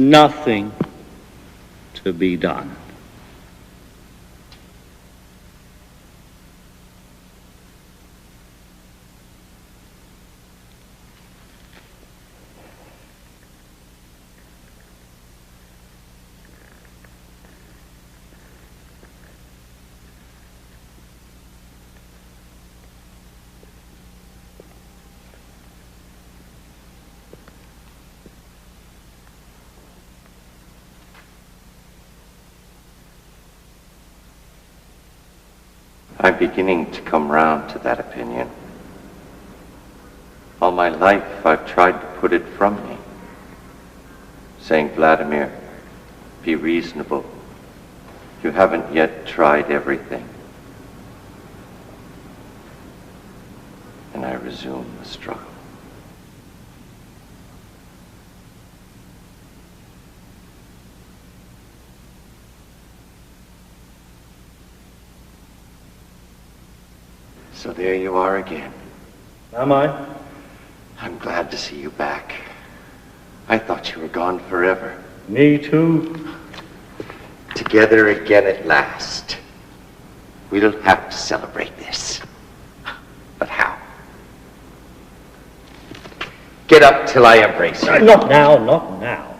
nothing to be done. I'm beginning to come round to that opinion. All my life I've tried to put it from me, saying, Vladimir, be reasonable. You haven't yet tried everything. And I resume the struggle. So there you are again. Am I? I'm glad to see you back. I thought you were gone forever. Me too. Together again at last. We'll have to celebrate this. But how? Get up till I embrace you. Not now, not now.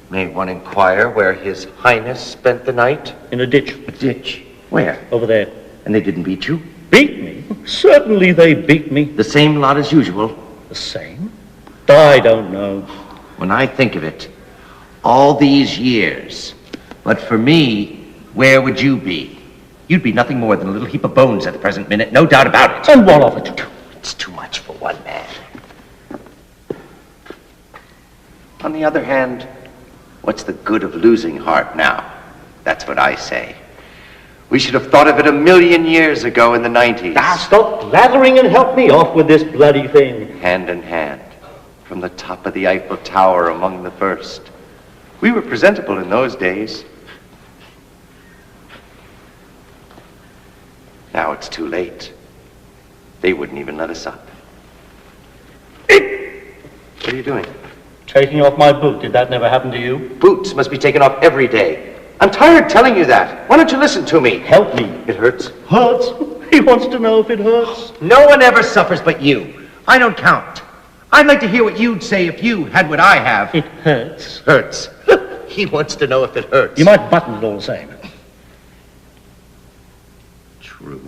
May one inquire where His Highness spent the night? In a ditch. A ditch? Where? Over there. And they didn't beat you? Beat me? Certainly they beat me. The same lot as usual? The same? I don't know. When I think of it, all these years, but for me, where would you be? You'd be nothing more than a little heap of bones at the present minute, no doubt about it. And what of it? It's too much for one man. On the other hand, what's the good of losing heart now? That's what I say. We should have thought of it 1,000,000 years ago in the 90s. Stop blathering and help me off with this bloody thing. Hand in hand, from the top of the Eiffel Tower among the first. We were presentable in those days. Now it's too late. They wouldn't even let us up. What are you doing? Taking off my boot. Did that never happen to you? Boots must be taken off every day. I'm tired telling you that. Why don't you listen to me? Help me. It hurts. Hurts? He wants to know if it hurts. No one ever suffers but you. I don't count. I'd like to hear what you'd say if you had what I have. It hurts. Hurts. He wants to know if it hurts. You might button it all the same. True.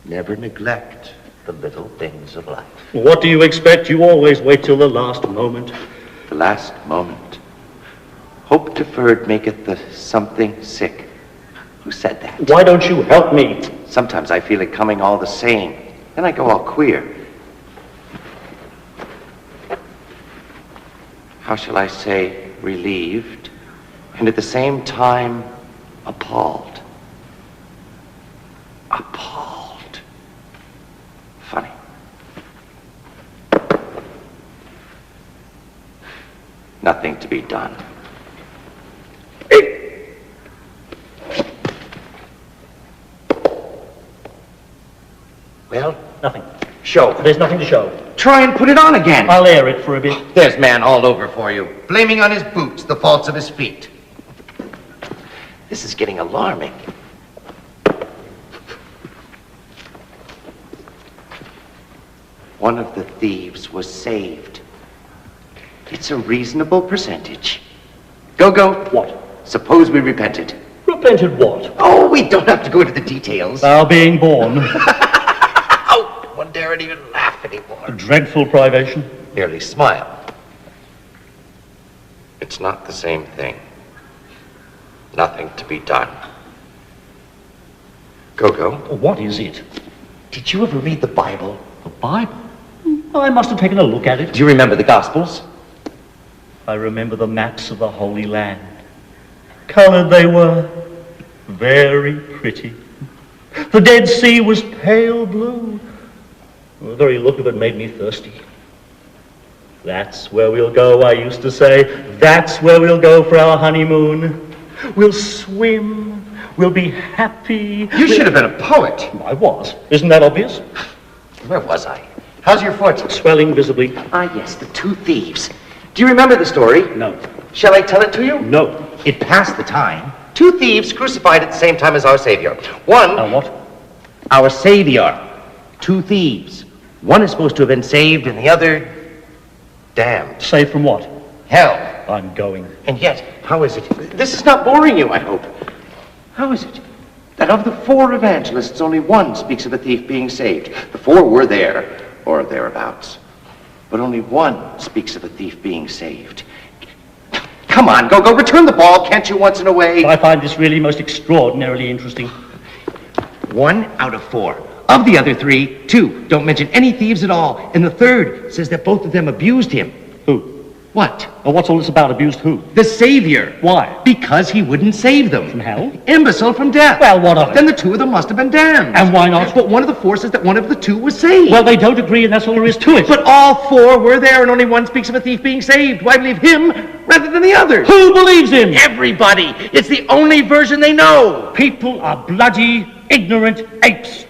Never neglect the little things of life. What do you expect? You always wait till the last moment. The last moment. Hope deferred maketh the something sick. Who said that? Why don't you help me? Sometimes I feel it coming all the same. Then I go all queer. How shall I say, relieved, and at the same time, appalled. Appalled. Funny. Nothing to be done. Well? Nothing. Show. There's nothing to show. Try and put it on again. I'll air it for a bit. There's man all over for you, blaming on his boots the faults of his feet. This is getting alarming. One of the thieves was saved. It's a reasonable percentage. Go. What? Suppose we repented. Repented what? Oh, we don't have to go into the details. Our being born. Oh, one daren't even laugh anymore. A dreadful privation. Merely smile. It's not the same thing. Nothing to be done. Go. What is it? Did you ever read the Bible? The Bible? I must have taken a look at it. Do you remember the Gospels? I remember the maps of the Holy Land. Colored they were. Very pretty. The Dead Sea was pale blue. The very look of it made me thirsty. That's where we'll go, I used to say. That's where we'll go for our honeymoon. We'll swim. We'll be happy. You should have been a poet. I was. Isn't that obvious? Where was I? How's your foot? Swelling visibly. Ah, yes, the two thieves. Do you remember the story? No. Shall I tell it to you? No. It passed the time. Two thieves crucified at the same time as our Savior. One... What? Our Savior. Two thieves. One is supposed to have been saved and the other... damned. Saved from what? Hell. I'm going. And yet, how is it? This is not boring you, I hope. How is it that of the four evangelists, only one speaks of a thief being saved? The four were there, or thereabouts. But only one speaks of a thief being saved. Come on, go, return the ball, can't you, once in a way? I find this really most extraordinarily interesting. 1 out of 4. Of the other 3, 2 don't mention any thieves at all. And the third says that both of them abused him. Who? What? Well, what's all this about? Abused who? The Savior. Why? Because he wouldn't save them. From hell? Imbecile from death. Well, what of it? Then the two of them must have been damned. And why not? But one of the four says that one of the two was saved. Well, they don't agree, and that's all there is to it. But all four were there, and only one speaks of a thief being saved. Why believe him rather than the others? Who believes him? Everybody. It's the only version they know. People are bloody, ignorant apes.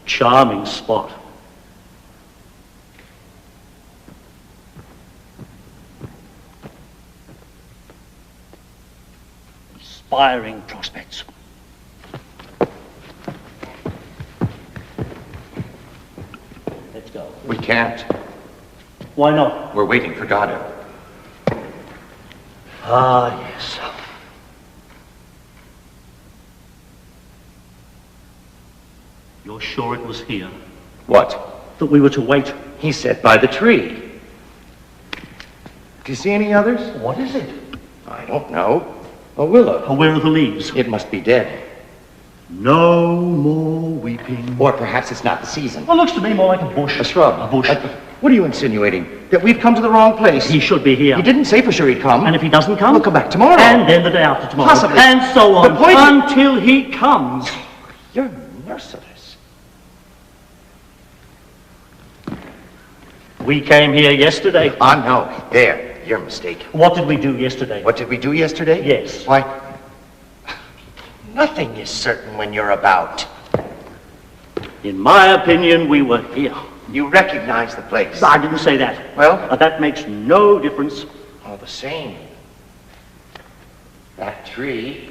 Charming spot. Inspiring prospects. Let's go. We can't. Why not? We're waiting for Godot. Ah, yes. You're sure it was here? What? That we were to wait? He said by the tree. Do you see any others? What is it? I don't know. A willow. Oh, where are the leaves? It must be dead. No more weeping. Or perhaps it's not the season. Well, looks to me more like a bush. A shrub. A bush. What are you insinuating? That we've come to the wrong place? He should be here. He didn't say for sure he'd come. And if he doesn't come? We'll come back tomorrow. And then the day after tomorrow. Possibly. And so on. The point until he comes. You're merciless. We came here yesterday. Ah, no. There. You're mistaken. What did we do yesterday? What did we do yesterday? Yes. Why, nothing is certain when you're about. In my opinion, we were here. You recognize the place. I didn't say that. Well? That makes no difference. All the same. That tree.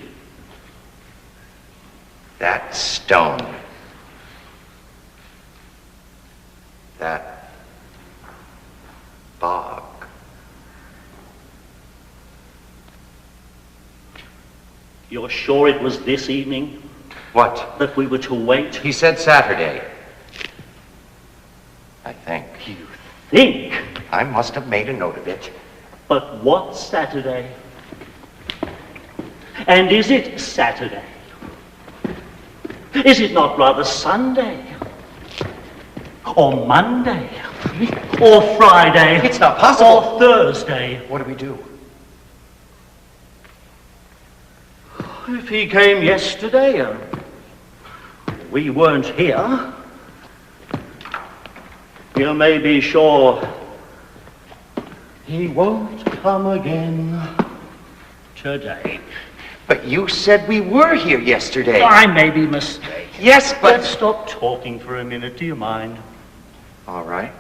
That stone. That bog. You're sure it was this evening What? that we were to wait? He said Saturday. I think. You think? I must have made a note of it. But what Saturday? And is it Saturday? Is it not rather Sunday? Or Monday? Or Friday? It's not possible. Or Thursday? What do we do? If he came yesterday and we weren't here, you may be sure he won't come again today. But you said we were here yesterday. I may be mistaken. Yes, but... Let's stop talking for a minute, do you mind? All right.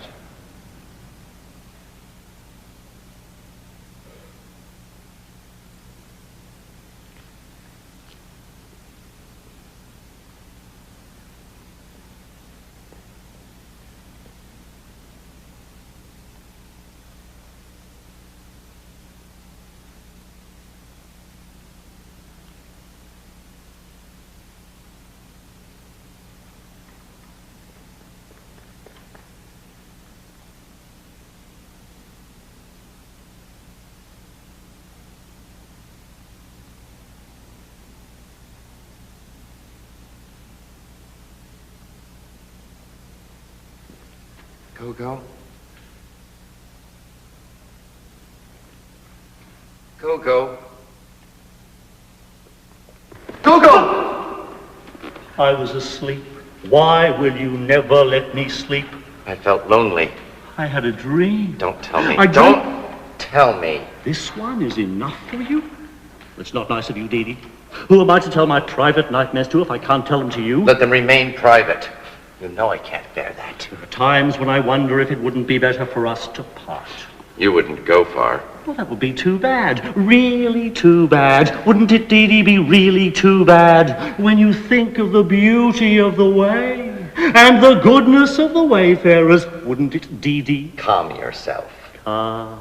Go. Go. I was asleep. Why will you never let me sleep? I felt lonely. I had a dream. Don't tell me. I Don't tell me. This one is enough for you? It's not nice of you, Dee Dee. Who am I to tell my private nightmares to if I can't tell them to you? Let them remain private. You know I can't bear that. There are times when I wonder if it wouldn't be better for us to part. You wouldn't go far. Well, that would be too bad. Really too bad. Wouldn't it, Dee Dee, be really too bad when you think of the beauty of the way and the goodness of the wayfarers? Wouldn't it, Dee Dee? Calm yourself. Calm.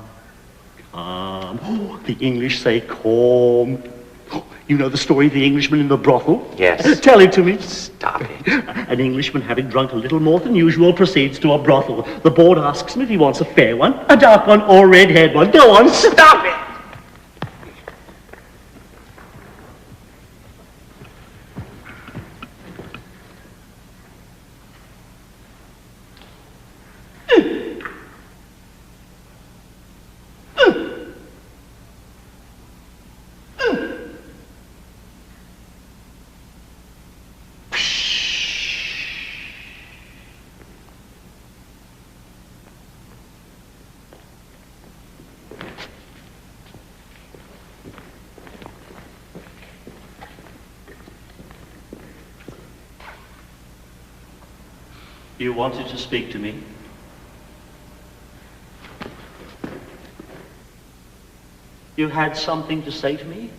Oh, the English say calm. You know the story of the Englishman in the brothel? Yes. Tell it to me. Stop it. An Englishman, having drunk a little more than usual, proceeds to a brothel. The board asks him if he wants a fair one, a dark one, or a red-haired one. Go on. Stop it! You wanted to speak to me? You had something to say to me?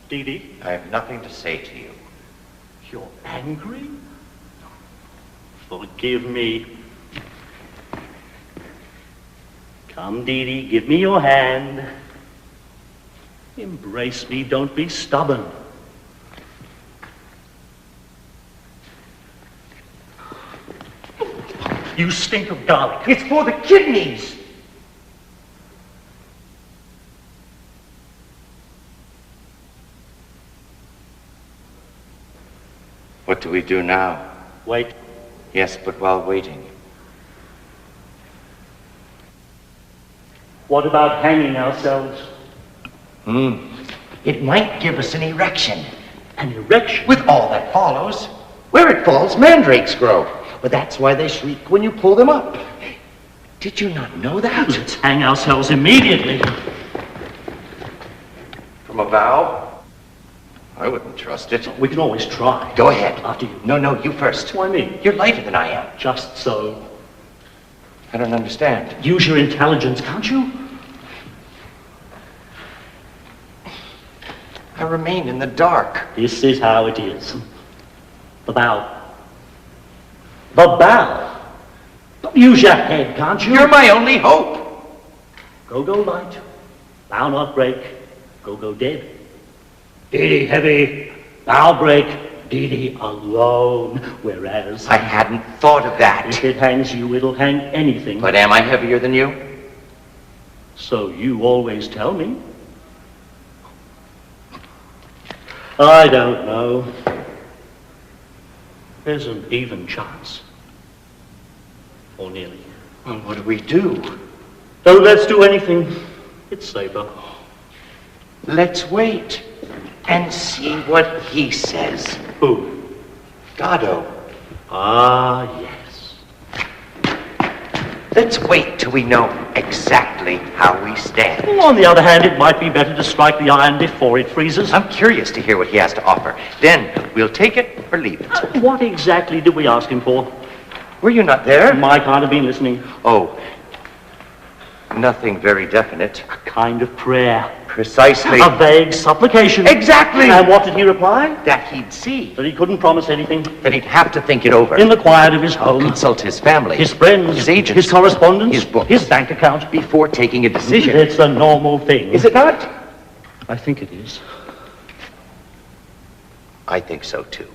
Dee Dee? I have nothing to say to you. You're angry? Forgive me. Come, Dee Dee, give me your hand. Embrace me, don't be stubborn. You stink of garlic. It's for the kidneys! What do we do now? Wait. Yes, but while waiting. What about hanging ourselves? It might give us an erection. An erection? With all that follows. Where it falls, mandrakes grow. But that's why they shriek when you pull them up. Did you not know that? Let's hang ourselves immediately. From a vow? I wouldn't trust it. We can always try. Go ahead. After you. No, you first. Why me? You're lighter than I am. Just so. I don't understand. Use your intelligence, can't you? I remain in the dark. This is how it is. The bow. The bow. Use your head, can't you? You're my only hope. Go light. Bow not break. Go dead. Dee Dee heavy. Bow break. Dee Dee alone. Whereas I hadn't thought of that. if it hangs you, it'll hang anything. But am I heavier than you? So you always tell me. I don't know. There's an even chance. Or nearly. Well, what do we do? Don't let's do anything. It's safer. Let's wait and see what he says. Who? Godot. Ah, yes. Let's wait till we know exactly how we stand. Well, on the other hand, it might be better to strike the iron before it freezes. I'm curious to hear what he has to offer. Then we'll take it or leave it. What exactly did we ask him for? Were you not there? I can't have been listening. Oh, nothing very definite. A kind of prayer. Precisely. A vague supplication. Exactly. And what did he reply? That he'd see. That he couldn't promise anything. That he'd have to think it over. In the quiet of his home. Consult his family. His friends. His agents. His correspondence. His books. His bank account. Before taking a decision. It's a normal thing. Is it not? I think it is. I think so, too.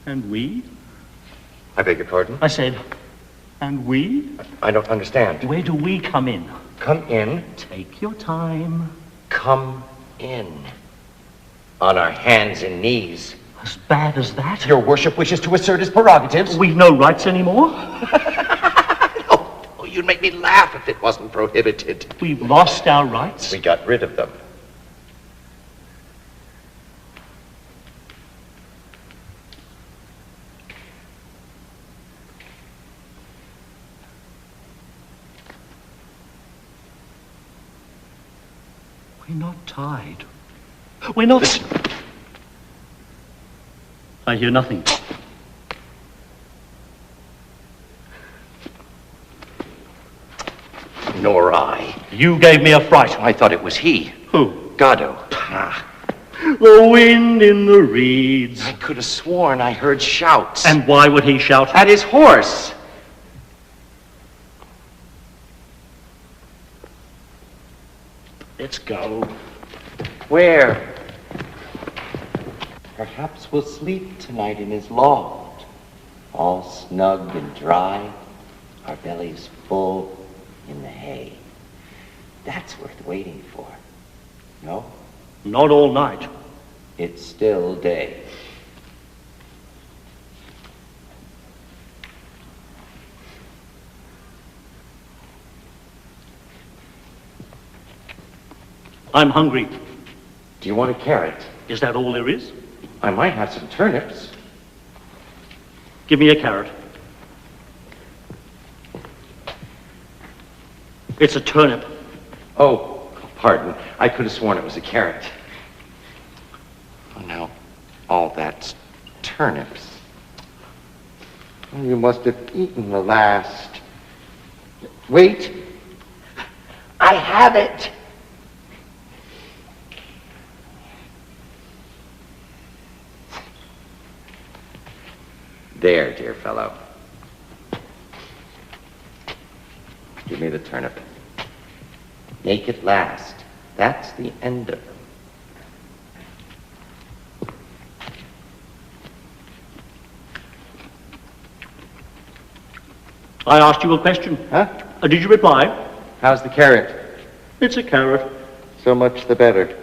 And we? I beg your pardon? I said, and we? I don't understand. Where do we come in? Come in. Take your time. Come in. On our hands and knees. As bad as that? Your worship wishes to assert his prerogatives? We've no rights anymore? Oh, You'd make me laugh if it wasn't prohibited. We've lost our rights. We got rid of them. We're not tied. We're not... Listen. I hear nothing. Nor I. You gave me a fright. I thought it was he. Who? Godot. The wind in the reeds. I could have sworn I heard shouts. And why would he shout? At his horse. Let's go. Where? Perhaps we'll sleep tonight in his loft. All snug and dry. Our bellies full in the hay. That's worth waiting for. No? Not all night. It's still day. I'm hungry. Do you want a carrot? Is that all there is? I might have some turnips. Give me a carrot. It's a turnip. Oh, pardon. I could have sworn it was a carrot. Oh, now, all that's turnips. You must have eaten the last. Wait. I have it. There, dear fellow. Give me the turnip. Make it last. That's the end of them. I asked you a question. Huh? Did you reply? How's the carrot? It's a carrot. So much the better.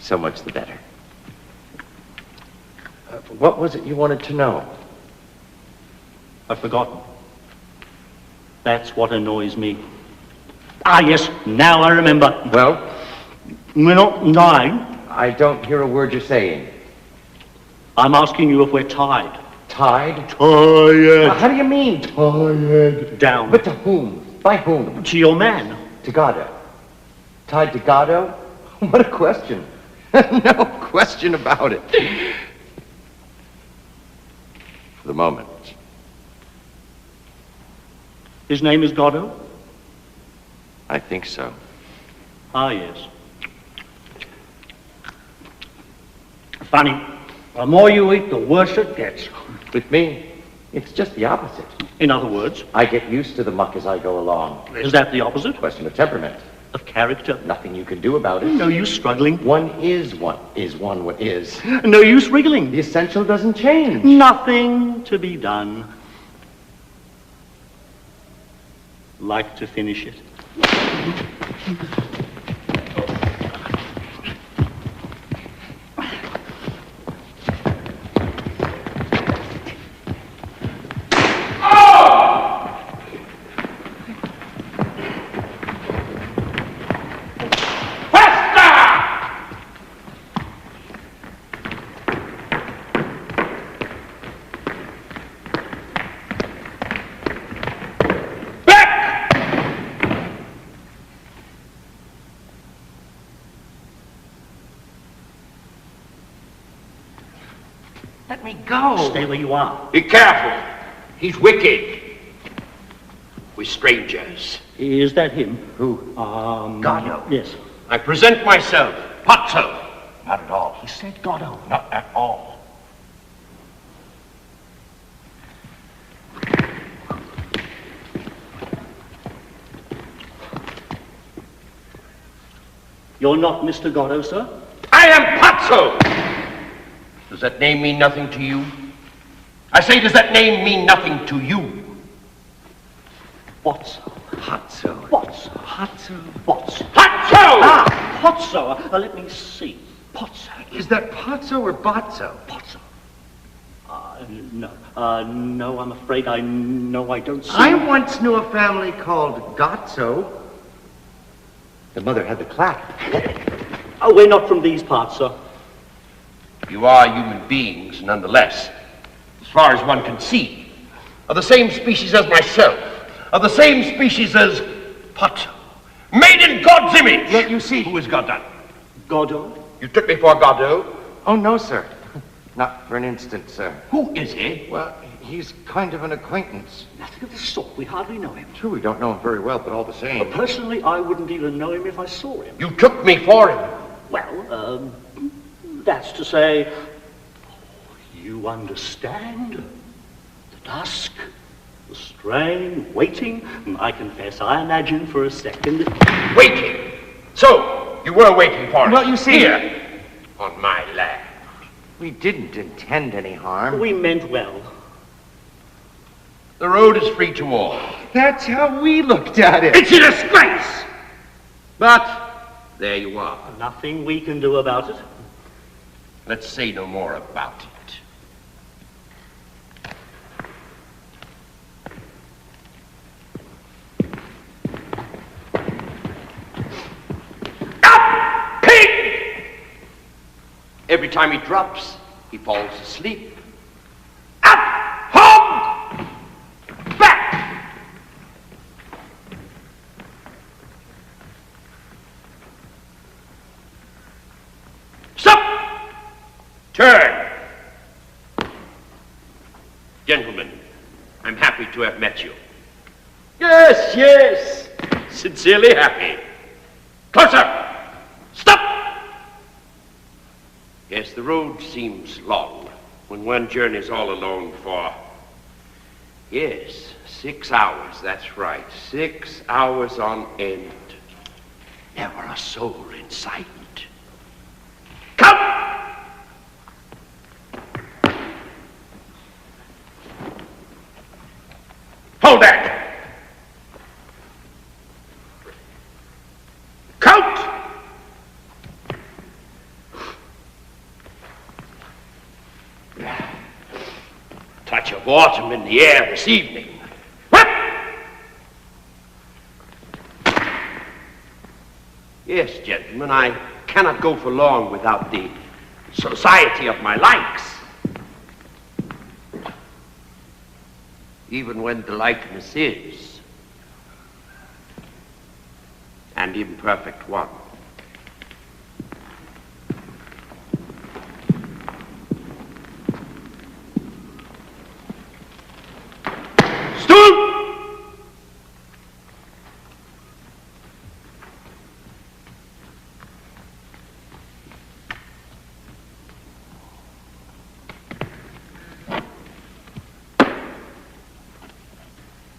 So much the better. What was it you wanted to know? I've forgotten. That's what annoys me. Ah, yes, now I remember. Well? We're not nine. I don't hear a word you're saying. I'm asking you if we're tied. Tied? Tied. How do you mean, tied? Down. But to whom? By whom? To your man. To Godot. Tied to Godot? What a question. No question about it. For the moment. His name is Godot? I think so. Ah, yes. Funny. The more you eat, the worse it gets. With me, it's just the opposite. In other words? I get used to the muck as I go along. Is that the opposite? Question of temperament. Of character? Nothing you can do about it. No use struggling. One is what is. No use wriggling. The essential doesn't change. Nothing to be done. Like to finish it? Let me go. Stay where you are. Be careful. He's wicked. We're strangers. Is that him? Who? Godot. Yes. I present myself, Pazzo. Not at all. He said Godot. Not at all. You're not Mr. Godot, sir? I am Pazzo! Does that name mean nothing to you? I say, does that name mean nothing to you? What's Pazzo. What's Pazzo. What's Pazzo! Ah, Pozzo. Let me see. Pozzo. Is that Pazzo or Bozzo? Pozzo. No. No, I'm afraid I don't see... I once knew a family called Godot. The mother had the clap. Oh, we're not from these parts, sir. You are human beings, nonetheless, as far as one can see. Of the same species as myself. Of the same species as Pato. Made in God's image. Yet you see... Who is Godot? Godot? You took me for Godot? Oh, no, sir. Not for an instant, sir. Who is he? Well, he's kind of an acquaintance. Nothing of the sort. We hardly know him. True, we don't know him very well, but all the same. But personally, I wouldn't even know him if I saw him. You took me for him. Well, that's to say, you understand? The dusk, the strain, waiting. I confess, I imagined for a second that... Waiting? So, you were waiting for him? Well, you see... Here, on my land. We didn't intend any harm. We meant well. The road is free to all. That's how we looked at it. It's a disgrace! But, there you are. Nothing we can do about it. Let's say no more about it. Up, pig! Every time he drops, he falls asleep. Up, hog! Back! Stop! Turn! Gentlemen, I'm happy to have met you. Yes, yes. Sincerely happy. Closer! Stop! Yes, the road seems long when one journeys all alone for... Yes, 6 hours, that's right. 6 hours on end. Never a soul in sight. Come! Hold that! Count! Touch of autumn in the air this evening. Whip! Yes, gentlemen, I cannot go for long without the society of my likes. Even when the likeness is an imperfect one. Stool!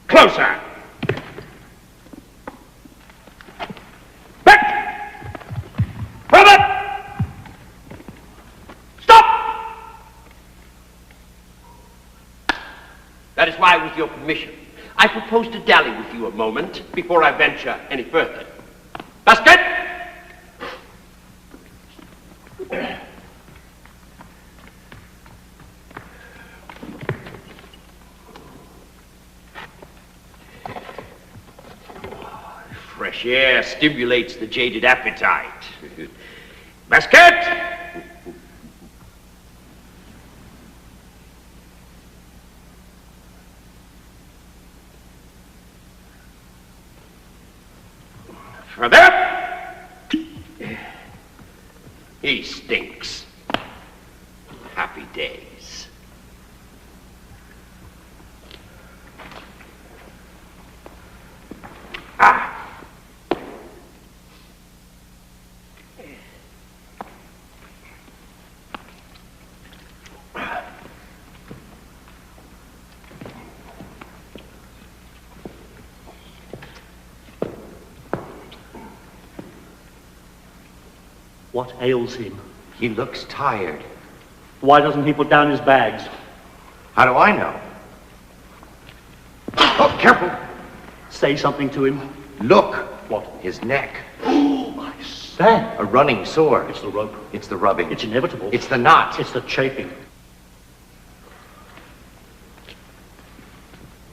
Closer! Back! Robert! Stop! That is why, with your permission, I propose to dally with you a moment before I venture any further. Basket! Fresh air stimulates the jaded appetite. Basket! Further! He stinks. Happy days. Ah! What ails him? He looks tired. Why doesn't he put down his bags? How do I know? Oh, careful. Say something to him. Look. What? His neck. Oh, I say. A running sore. It's the rope. It's the rubbing. It's inevitable. It's the knot. It's the chafing.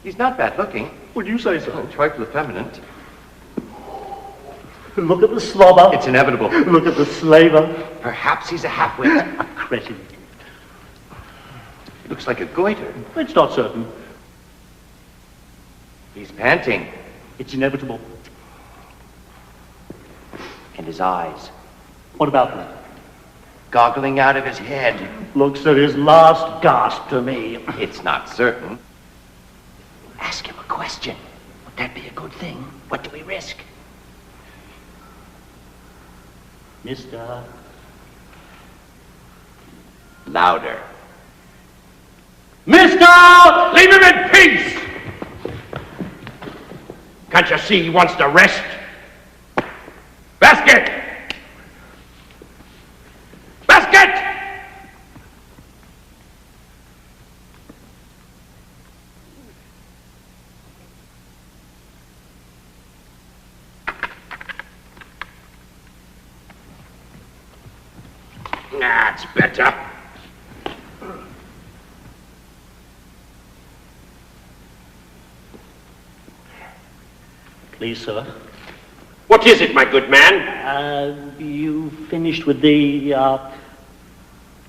He's not bad looking. Would you say A so? trifle effeminate. Look at the slobber. It's inevitable. Look at the slaver. Perhaps he's a half-wit. A cretin. He looks like a goiter. It's not certain. He's panting. It's inevitable. And his eyes. What about that? Goggling out of his head. Looks at his last gasp to me. It's not certain. Ask him a question. Would that be a good thing? What do we risk? Mister. Louder. Mister! Leave him in peace! Can't you see he wants to rest? Basket! Basket! That's better. Please, sir. What is it, my good man? You finished with the,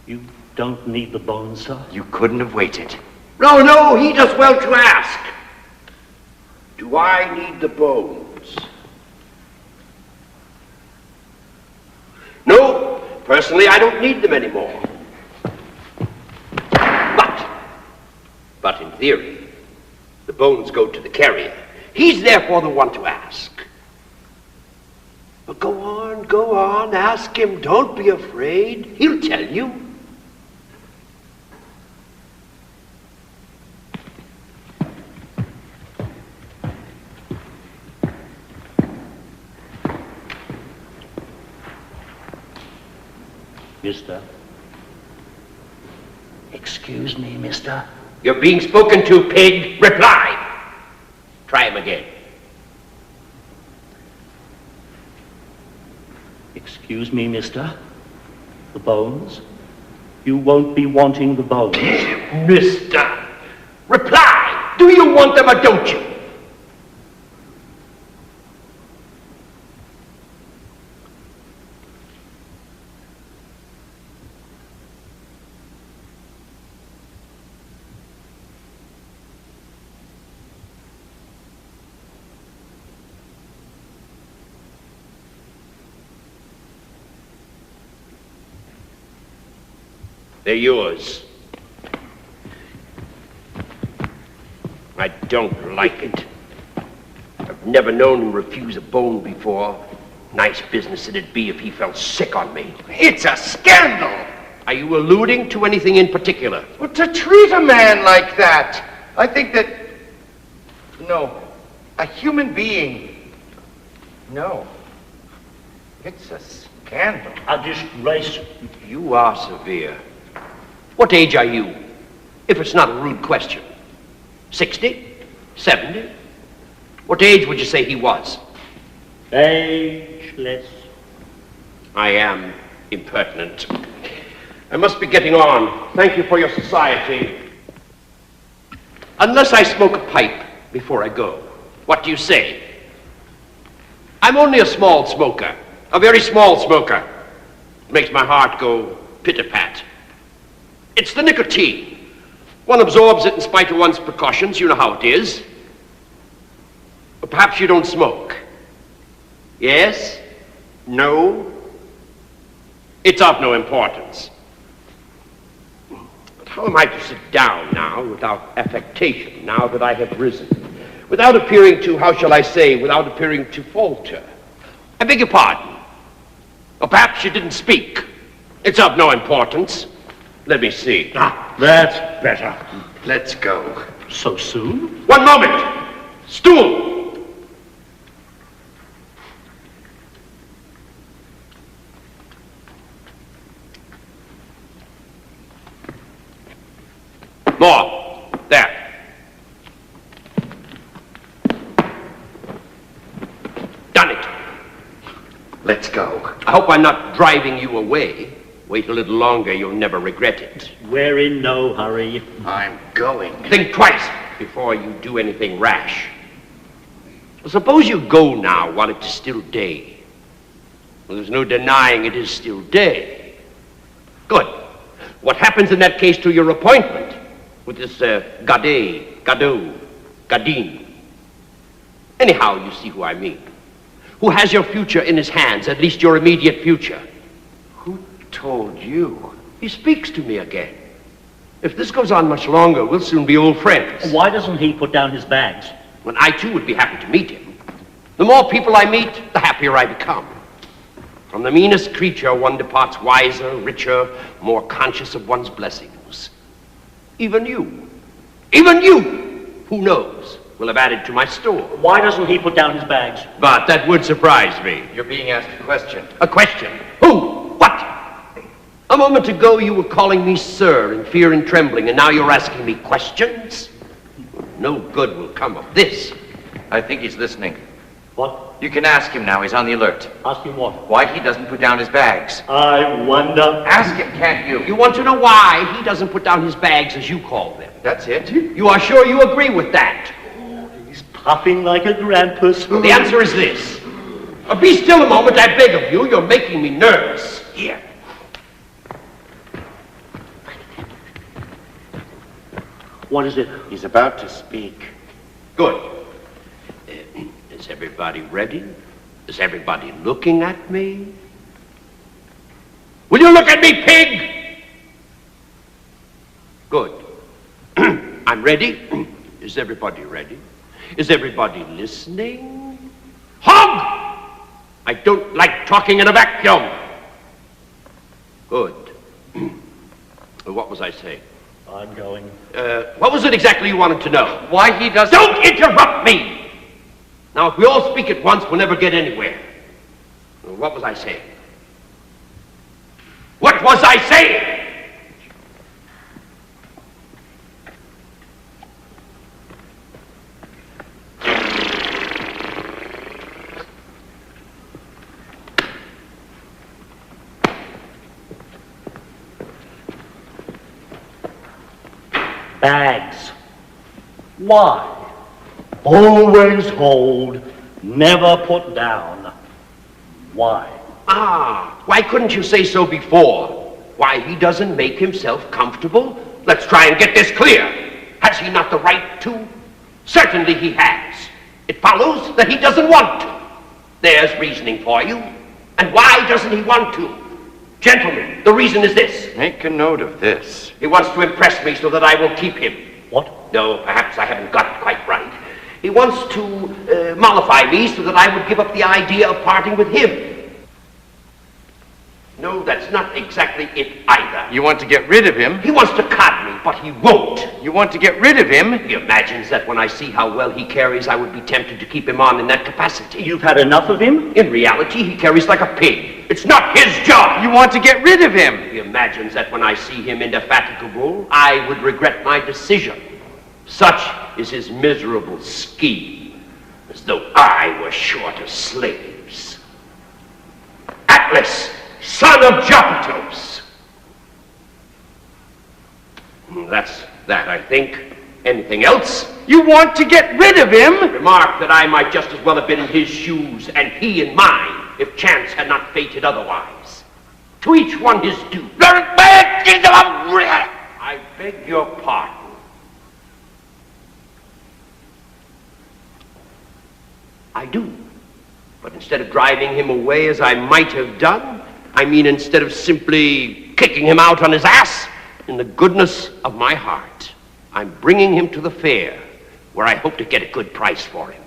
you don't need the bones, sir? You couldn't have waited. No, he does well to ask. Do I need the bones? No, personally, I don't need them anymore. But in theory, the bones go to the carrier. He's therefore the one to ask. But go on, ask him. Don't be afraid. He'll tell you. Mister. Excuse me, mister. You're being spoken to, pig. Reply. Try him again. Excuse me, mister. The bones? You won't be wanting the bones. Mister. Reply. Do you want them or don't you? They're yours. I don't like it. I've never known him refuse a bone before. Nice business it'd be if he felt sick on me. It's a scandal! Are you alluding to anything in particular? Well, to treat a man like that, I think that... No. A human being. No. It's a scandal. A disgrace. You are severe. What age are you? If it's not a rude question. 60? 70? What age would you say he was? Ageless. I am impertinent. I must be getting on. Thank you for your society. Unless I smoke a pipe before I go. What do you say? I'm only a small smoker. A very small smoker. It makes my heart go pit-a-pat. It's the nicotine. One absorbs it in spite of one's precautions. You know how it is. But perhaps you don't smoke. Yes? No? It's of no importance. But how am I to sit down now without affectation, now that I have risen? Without appearing to, how shall I say, without appearing to falter? I beg your pardon. Or perhaps you didn't speak. It's of no importance. Let me see. That's better. Let's go. So soon? One moment. Stool. More. There. Done it. Let's go. I hope I'm not driving you away. Wait a little longer, you'll never regret it. We're in no hurry. I'm going. Think twice. before you do anything rash. Well, suppose you go now while it is still day. Well, there's no denying it is still day. Good. What happens in that case to your appointment with this Godot, Godin? Anyhow, you see who I mean. Who has your future in his hands, at least your immediate future. Who told you? He speaks to me again. If this goes on much longer, we'll soon be old friends. Why doesn't he put down his bags? When I too would be happy to meet him. The more people I meet, the happier I become. From the meanest creature, one departs wiser, richer, more conscious of one's blessings. Even you, who knows, will have added to my store. Why doesn't he put down his bags? But that would surprise me. You're being asked a question. A question? Who? What? A moment ago you were calling me sir in fear and trembling, and now you're asking me questions? No good will come of this. I think he's listening. What? You can ask him now. He's on the alert. Ask him what? Why he doesn't put down his bags. I wonder. Ask him, can't you? You want to know why he doesn't put down his bags, as you call them? That's it. You are sure you agree with that? He's puffing like a grampus. The answer is this. Be still a moment, I beg of you. You're making me nervous. Here. What is it? He's about to speak. Good. Is everybody ready? Is everybody looking at me? Will you look at me, pig? Good. I'm ready. Is everybody ready? Is everybody listening? Hog! I don't like talking in a vacuum. Good. What was I saying? I'm going. What was it exactly you wanted to know? Why he doesn't... Don't interrupt me! Now, if we all speak at once, we'll never get anywhere. What was I saying? What was I saying? Bags. Why? Always hold, never put down. Why? Why couldn't you say so before? Why, he doesn't make himself comfortable? Let's try and get this clear. Has he not the right to? Certainly he has. It follows that he doesn't want to. There's reasoning for you. And why doesn't he want to? Gentlemen, the reason is this. Make a note of this. He wants to impress me so that I will keep him. What? No, perhaps I haven't got it quite right. He wants to mollify me so that I would give up the idea of parting with him. No, that's not exactly it either. You want to get rid of him? He wants to cod me, but he won't. You want to get rid of him? He imagines that when I see how well he carries, I would be tempted to keep him on in that capacity. You've had enough of him? In reality, he carries like a pig. It's not his job. You want to get rid of him? He imagines that when I see him indefatigable, I would regret my decision. Such is his miserable scheme, as though I were short of slaves. Atlas, son of Japetos. That's that, I think. Anything else? You want to get rid of him? Remark that I might just as well have been in his shoes and he in mine, if chance had not fated otherwise. To each one his due. I beg your pardon. I do. But instead of driving him away as I might have done, I mean instead of simply kicking him out on his ass, in the goodness of my heart, I'm bringing him to the fair, where I hope to get a good price for him.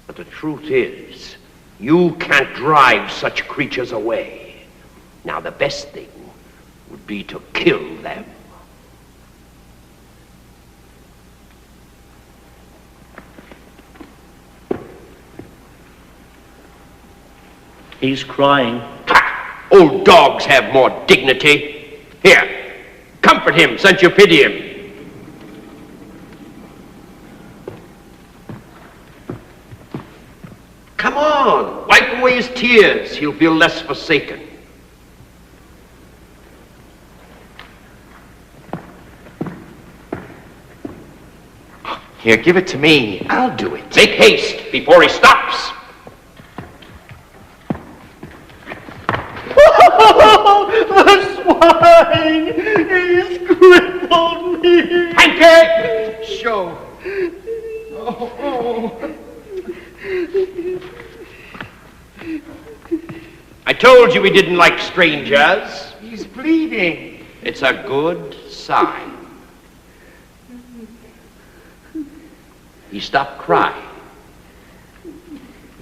But the truth is, you can't drive such creatures away. Now, the best thing would be to kill them. He's crying. Ha! Old dogs have more dignity. Here, comfort him since you pity him. Come on, wipe away his tears. He'll feel less forsaken. Here, give it to me. I'll do it. Make haste before he stops. The swine! He's crippled me! Hanky! Show. I told you he didn't like strangers. He's bleeding. It's a good sign. He stopped crying.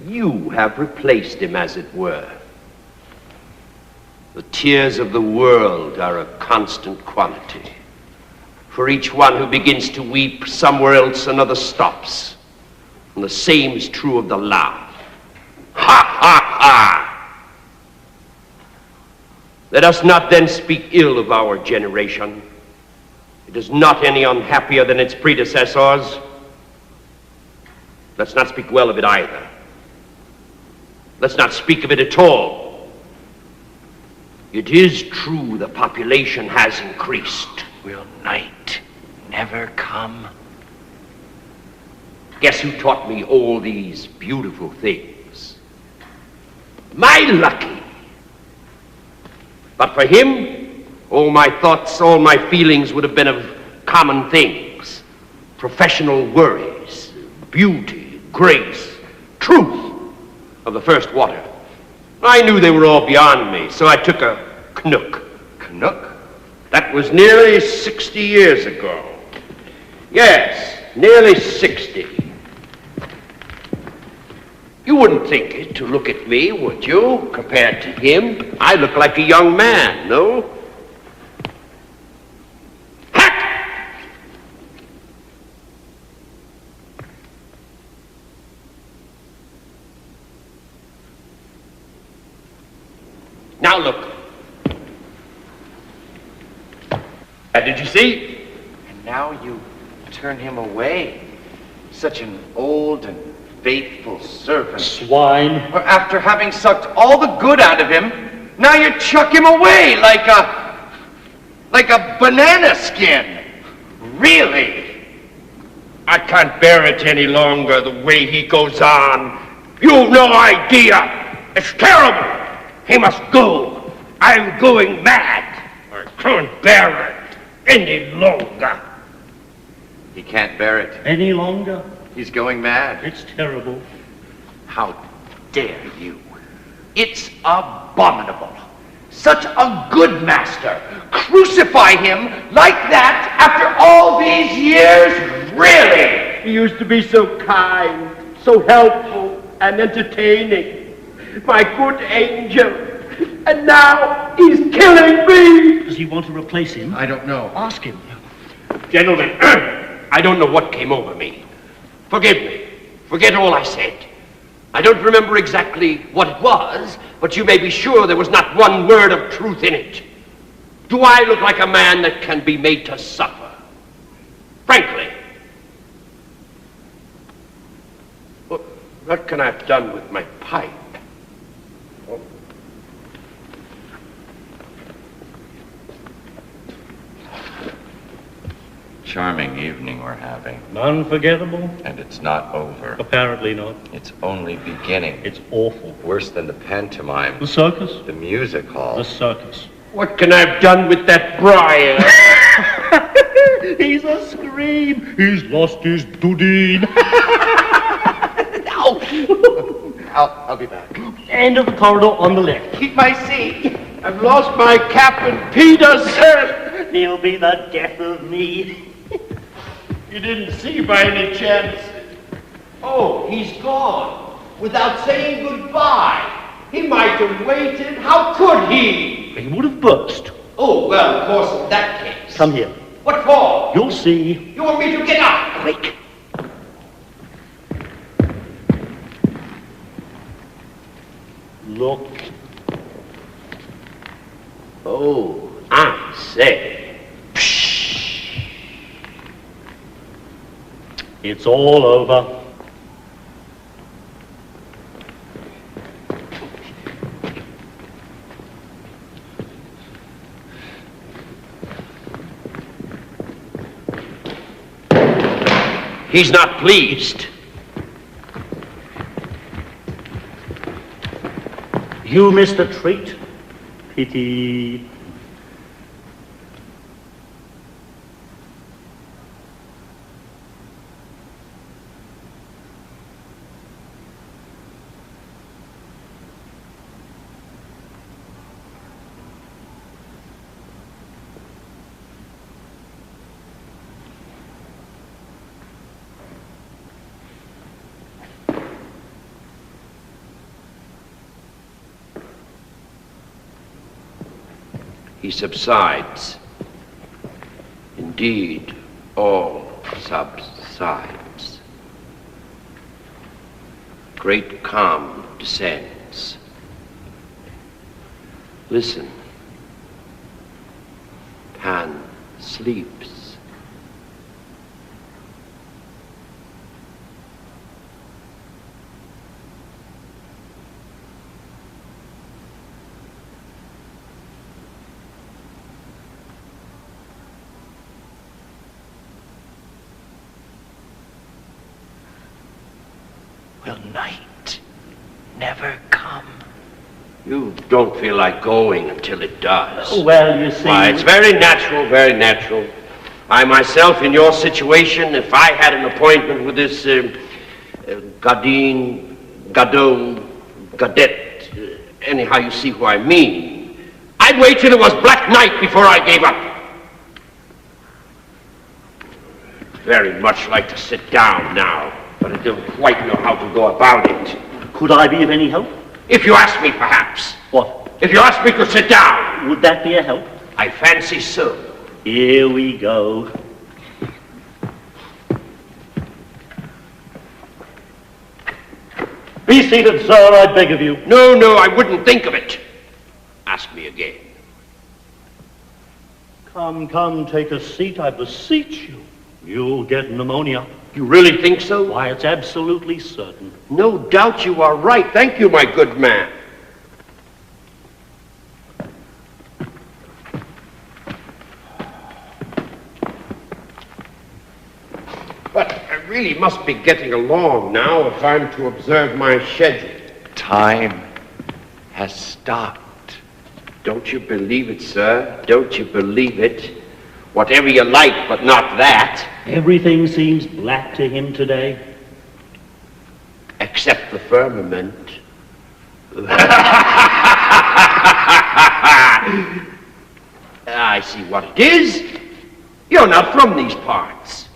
You have replaced him, as it were. The tears of the world are a constant quantity. For each one who begins to weep, somewhere else another stops. And the same is true of the laugh. Ha, ha, ha! Let us not then speak ill of our generation. It is not any unhappier than its predecessors. Let's not speak well of it either. Let's not speak of it at all. It is true the population has increased. Will night never come? Guess who taught me all these beautiful things? My Lucky. But for him, all my thoughts, all my feelings would have been of common things. Professional worries, beauty, grace, truth of the first water. I knew they were all beyond me, so I took a knook. Knook? That was nearly 60 years ago. Yes, nearly 60. You wouldn't think it to look at me, would you, compared to him? I look like a young man, no? Hack! Now look. Did you see? And now you turn him away. Such an old and faithful servant. Swine. Or after having sucked all the good out of him, now you chuck him away like a banana skin. Really? I can't bear it any longer, the way he goes on. You've no idea. It's terrible. He must go. I'm going mad. I can't bear it any longer. He can't bear it. Any longer? He's going mad. It's terrible. How dare you? It's abominable. Such a good master. Crucify him like that after all these years? Really? He used to be so kind, so helpful and entertaining. My good angel. And now he's killing me. Does he want to replace him? I don't know. Ask him. Gentlemen, I don't know what came over me. Forgive me. Forget all I said. I don't remember exactly what it was, but you may be sure there was not one word of truth in it. Do I look like a man that can be made to suffer? Frankly. What can I have done with my pipe? Charming evening we're having, Unforgettable? and it's not over. Apparently not. It's only beginning. It's awful. Worse than the pantomime, The circus? the music hall. The circus. What can I have done with that briar? He's a scream. He's lost his dudeen. I'll be back. End of the corridor on the left. Keep my seat. I've lost my cap and Peter's head. He'll be the death of me. You didn't see by any chance? Oh, he's gone without saying goodbye. He might have waited. How could he? He would have burst. Oh, well, of course, in that case. Come here. What for? You'll see. You want me to get up? Quick. Look. Oh, I say. It's all over. He's not pleased. You missed the treat. Pity. He subsides. Indeed, all subsides. Great calm descends. Listen. Pan sleeps. Will night never come? You don't feel like going until it does. Well, you see... Why, it's very natural, very natural. I myself, in your situation, if I had an appointment with this Godot, anyhow you see who I mean, I'd wait till it was black night before I gave up. Very much like to sit down now, but I don't quite know how to go about it. Could I be of any help? If you ask me, perhaps. What? If you ask me to sit down. Would that be a help? I fancy so. Here we go. Be seated, sir, I beg of you. No, no, I wouldn't think of it. Ask me again. Come, take a seat, I beseech you. You'll get pneumonia. You really think so? Why, it's absolutely certain. No doubt you are right. Thank you, my good man. But I really must be getting along now if I'm to observe my schedule. Time has stopped. Don't you believe it, sir? Don't you believe it? Whatever you like, but not that. Everything seems black to him today. Except the firmament. I see what it is. You're not from these parts.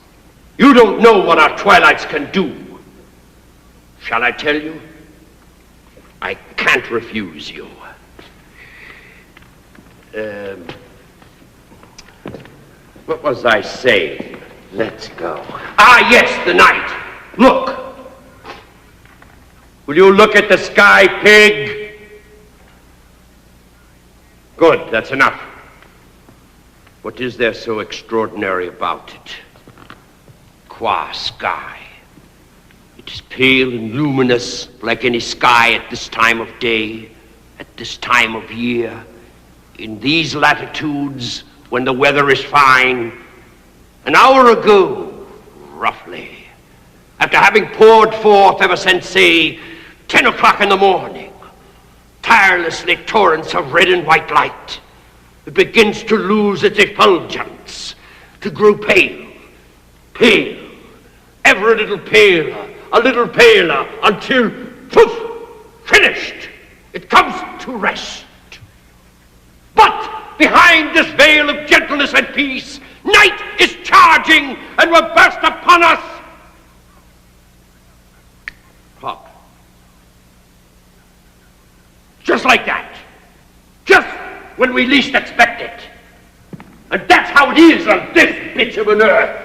You don't know what our twilights can do. Shall I tell you? I can't refuse you. What was I saying? Let's go. Ah, yes, the night. Look. Will you look at the sky, pig? Good, that's enough. What is there so extraordinary about it? Qua sky. It is pale and luminous like any sky at this time of day, at this time of year, in these latitudes when the weather is fine. An hour ago, roughly, after having poured forth ever since, say, 10 o'clock in the morning, tirelessly torrents of red and white light, it begins to lose its effulgence, to grow pale, ever a little paler, until, poof, finished, it comes to rest. But behind this veil of gentleness and peace, night is charging and will burst upon us. Pop. Just like that. Just when we least expect it. And that's how it is on this bitch of an earth.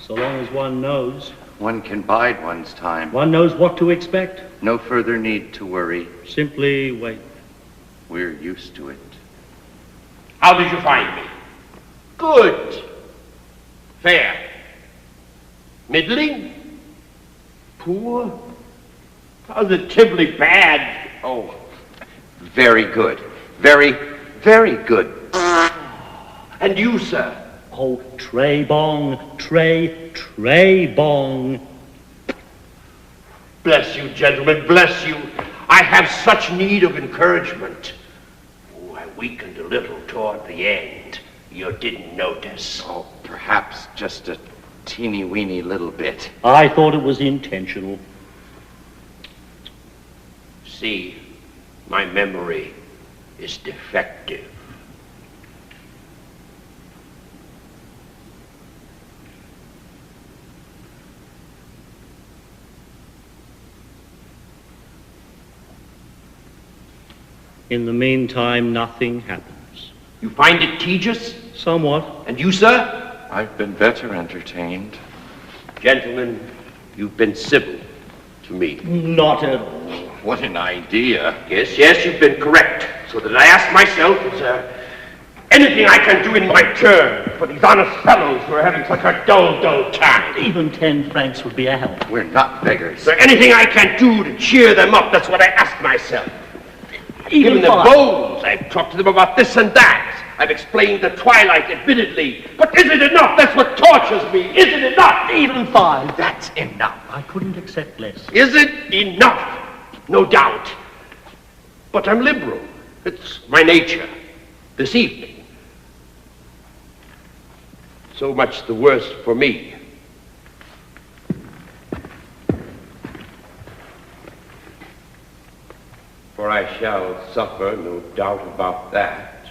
So long as one knows. One can bide one's time. One knows what to expect. No further need to worry. Simply wait. We're used to it. How did you find me? Good. Fair. Middling? Poor? Positively bad. Oh. Very good. Very, very good. And you, sir? Oh, Trebong. Bless you, gentlemen, bless you. I have such need of encouragement. Oh, I weakened a little toward the end. You didn't notice. Oh, perhaps just a teeny-weeny little bit. I thought it was intentional. See, my memory is defective. In the meantime, nothing happens. You find it tedious? Somewhat. And you, sir? I've been better entertained. Gentlemen, you've been civil to me. Not at all. What an idea. Yes, you've been correct. So that I ask myself, is there anything I can do in my turn for these honest fellows who are having such a dull time? Even 10 francs would be a help. We're not beggars. Is there anything I can do to cheer them up? That's what I ask myself. Given them 5. bones, I've talked to them about this and that. I've explained the twilight admittedly. But is it enough? That's what tortures me. Is it enough? Even 5. That's enough. I couldn't accept less. Is it enough? No doubt. But I'm liberal. It's my nature. This evening. So much the worse for me. For I shall suffer, no doubt about that.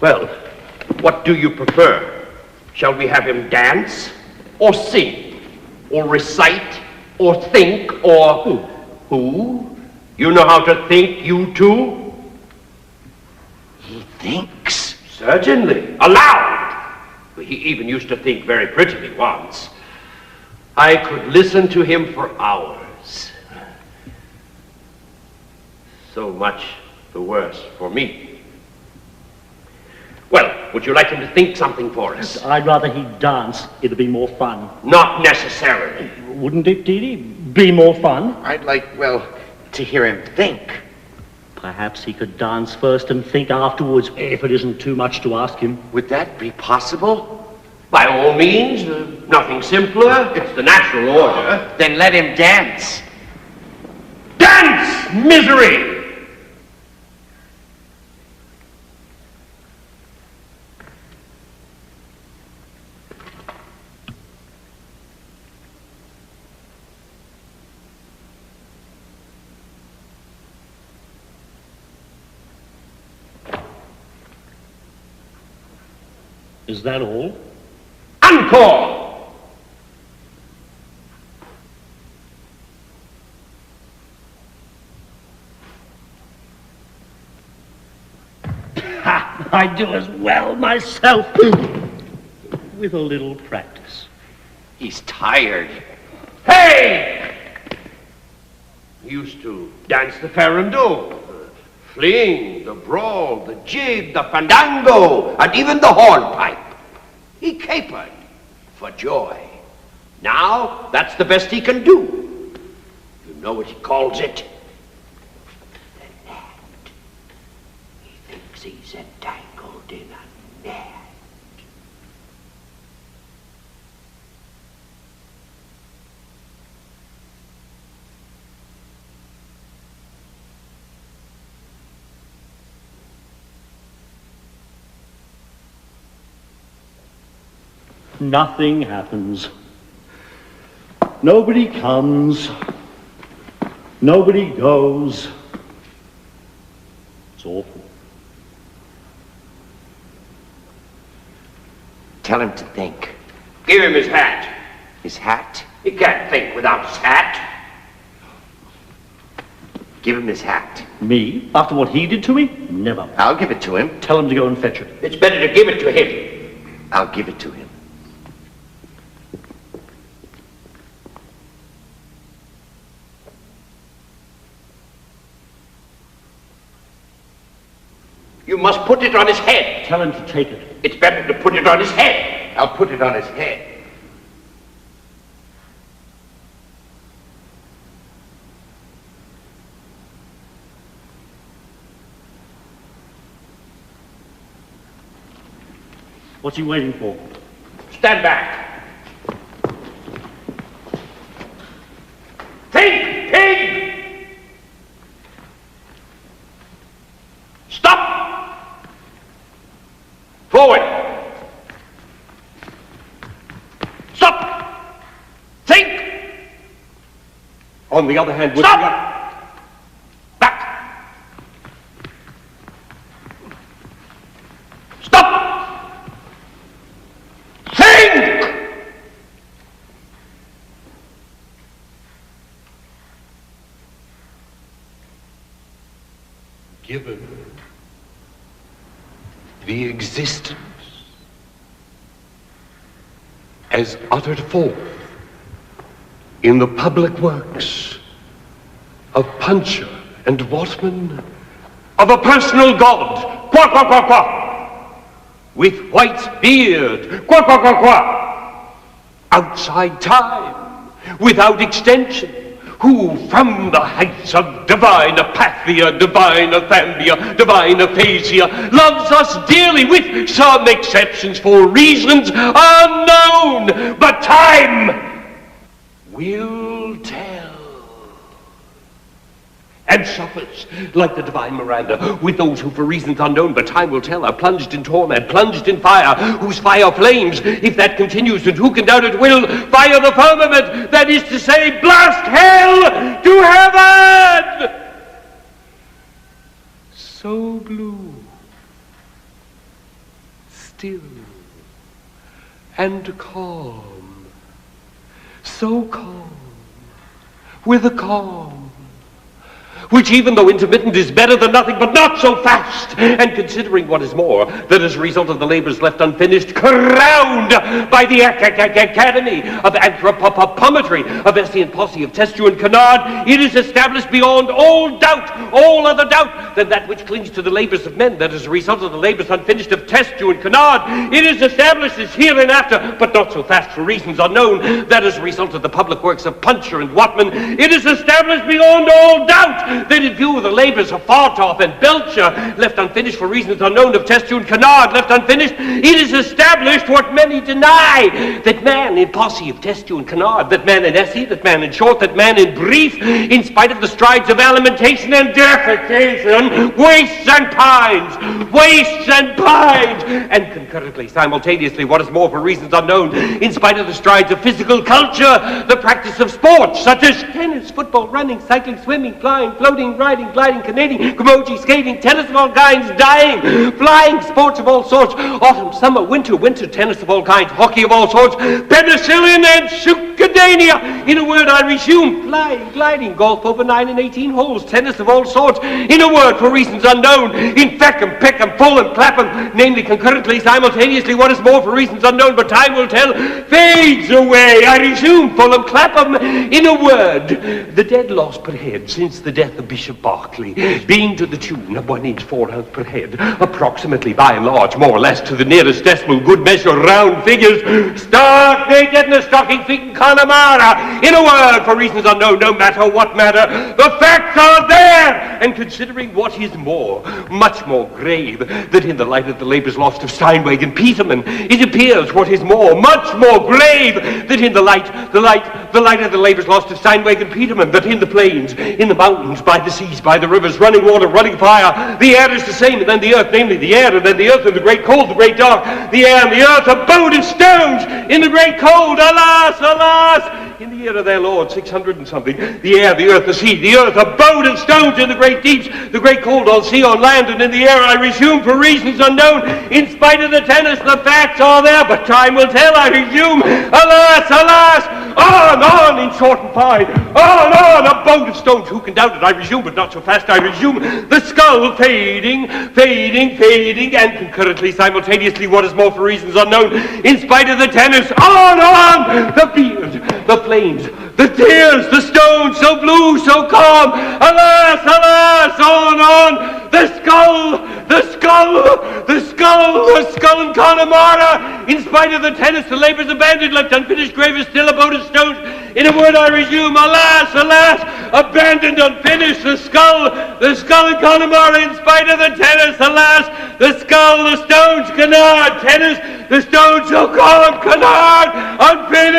Well, what do you prefer? Shall we have him dance, or sing, or recite, or think, or who? You know how to think, you two? He thinks. Certainly, aloud. He even used to think very prettily once. I could listen to him for hours. So much the worse for me. Well, would you like him to think something for us? I'd rather he'd dance. It'd be more fun. Not necessarily. Wouldn't it, Dee Dee? Be more fun? I'd like, well, to hear him think. Perhaps he could dance first and think afterwards, if it isn't too much to ask him. Would that be possible? By all means, nothing simpler. It's the natural order. Then let him dance. Dance, misery! Is that all? Encore! Ha! I'd do as well myself. With a little practice. He's tired. Hey! He used to dance the farandole, the fling, the brawl, the jig, the fandango, and even the hornpipe. He capered for joy. Now, that's the best he can do. You know what he calls it? The net. He thinks he's entangled in a net. Nothing happens. Nobody comes. Nobody goes. It's awful. Tell him to think. Give him his hat. His hat? He can't think without his hat. Give him his hat. Me? After what he did to me? Never. I'll give it to him. Tell him to go and fetch it. It's better to give it to him. I'll give it to him. You must put it on his head. Tell him to take it. It's better to put it on his head. I'll put it on his head. What's he waiting for? Stand back. Think, pig! Stop! Forward! Stop! Think! On the other hand, Stop! Back! Stop! Think! given the existence as uttered forth in the public works of Puncher and Watman, of a personal God, quack, quack, quack, quack, with white beard, quack, quack, quack, quack, outside time, without extension, who from the heights of divine apathia, divine athambia, divine aphasia, loves us dearly with some exceptions for reasons unknown, but time will tell. And suffers, like the divine Miranda, with those who for reasons unknown, but time will tell, are plunged in torment, plunged in fire, whose fire flames, if that continues, and who can doubt it, will fire the firmament, that is to say, blast hell to heaven! So blue, still, and calm, so calm, with a calm, which even though intermittent is better than nothing, but not so fast. And considering what is more, that as a result of the labors left unfinished, crowned by the Academy of Anthropometry, of Essay and Posse, of Testu and Canard, it is established beyond all doubt, all other doubt, than that which clings to the labors of men, that as a result of the labors unfinished of Testu and Canard, it is established as hereinafter, but not so fast for reasons unknown, that as a result of the public works of Puncher and Watman, it is established beyond all doubt that in view of the labors of Fartoff and Belcher, left unfinished for reasons unknown, of Testu and Canard, left unfinished, it is established what many deny, that man in Posse of Testu and Canard, that man in Essay, that man in Short, that man in Brief, in spite of the strides of alimentation and defecation, wastes and pines, and concurrently, simultaneously, what is more for reasons unknown, in spite of the strides of physical culture, the practice of sports, such as tennis, football, running, cycling, swimming, flying, floating, riding, gliding, canoeing, camogie, skating, tennis of all kinds, dying, flying, sports of all sorts, autumn, summer, winter, tennis of all kinds, hockey of all sorts, penicillin and succedanea. In a word, I resume, flying, gliding, golf over 9 and 18 holes, tennis of all sorts. In a word, for reasons unknown, in Feckham, Peckham, Fulham, Clapham, namely concurrently, simultaneously, what is more for reasons unknown, but time will tell, fades away. I resume, Fulham, Clapham. In a word, the dead loss per head since the death of Bishop Berkeley, being to the tune of 1 inch 4 ounce per head, approximately by and large, more or less to the nearest decimal, good measure, round figures, stark nakedness, stocking feet in Connemara. In a word, for reasons unknown, no matter what matter, the facts are there. And considering what is more, much more grave, that in the light of the labors lost of Steinweg and Peterman, it appears what is more, much more grave, that in the light of the labors lost of Steinweg and Peterman, that in the plains, in the mountains, by the seas, by the rivers, running water, running fire, the air is the same, and then the earth, namely the air, and then the earth, and the great cold, the great dark, the air and the earth, abode in stones, in the great cold, alas, alas, in the year of their Lord, 600 and something, the air, the earth, the sea, the earth, abode in stones, in the great deeps, the great cold, on sea, on land, and in the air, I resume, for reasons unknown, in spite of the tennis, the facts are there, but time will tell, I resume, alas, alas, on, in short and fine, on, abode of stones, who can doubt it, I resume, but not so fast, I resume, the skull fading, and concurrently, simultaneously, what is more for reasons unknown, in spite of the tennis, on, the beard, the flames, the tears, the stones, so blue, so calm, alas, alas, on, the skull in Connemara, in spite of the tennis, the labors abandoned, left unfinished, graver still, abode of stones. In a word, I resume, alas, alas, abandoned, unfinished, the skull in Connemara, in spite of the tennis, alas, the skull, the stones, Canard, tennis, The stone so called canard unfinished!